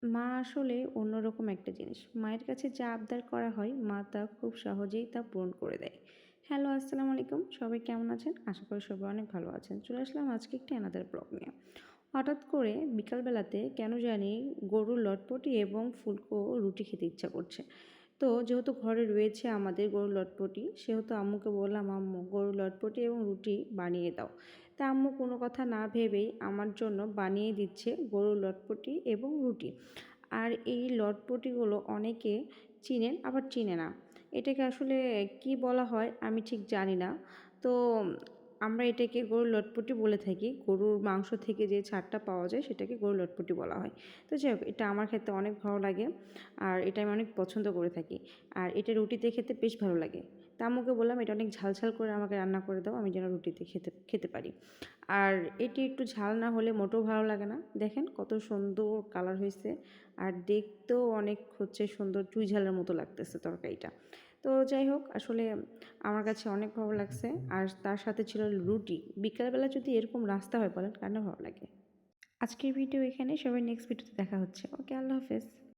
মা আসলে অন্যরকম একটা জিনিস। মায়ের কাছে যা আবদার করা হয়, মা তা খুব সহজেই তা পূরণ করে দেয়। হ্যালো, আসসালামু আলাইকুম। সবাই কেমন আছেন? আশা করি সবাই অনেক ভালো আছেন। চলে আসলাম আজকে একটি অ্যানাদার ব্লগ নিয়ে। হঠাৎ করে বিকালবেলাতে কেন জানি গরুর লটপটি এবং ফুলকো রুটি খেতে ইচ্ছা করছে। তো যেহেতু ঘরে রয়েছে আমাদের গরুর লটপটি, সেহেতু আম্মুকে বললাম, "আম্মু গরুর লটপটি এবং রুটি বানিয়ে দাও।" তা আম্মু কোনো কথা না ভেবেই আমার জন্য বানিয়ে দিচ্ছে গরুর লটপটি এবং রুটি। আর এই লটপটিগুলো অনেকে চিনেন আবার চিনে না। এটাকে আসলে কি বলা হয় আমি ঠিক জানি না। তো আমরা এটাকে গরুর লটপটি বলে থাকি। গরুর মাংস থেকে যে ছাড়টা পাওয়া যায় সেটাকে গরুর লটপটি বলা হয়। তো যাই হোক, এটা আমার খেতে অনেক ভালো লাগে আর এটা আমি অনেক পছন্দ করে থাকি। আর এটা রুটিতে খেতে বেশ ভালো লাগে। তা আম্মুকে বললাম, এটা অনেক ঝাল ঝাল করে আমাকে রান্না করে দাও, আমি যেন রুটিতে খেতে খেতে পারি। আর এটি একটু ঝাল না হলে মোটেও ভালো লাগে না। দেখেন কত সুন্দর কালার হয়েছে আর দেখতেও অনেক সুন্দর চুই ঝালের মতো লাগতেছে তরকারিটা। তো যাই হোক, আসলে আমার কাছে অনেক ভালো লাগছে। আর তার সাথে ছিল রুটি। বিকালবেলা যদি এরকম নাস্তা হয়, বলেন কার না ভালো লাগে? আজকের ভিডিও এখানে, সবাই নেক্সট ভিডিওতে দেখা হচ্ছে। ওকে, আল্লাহ হাফেজ।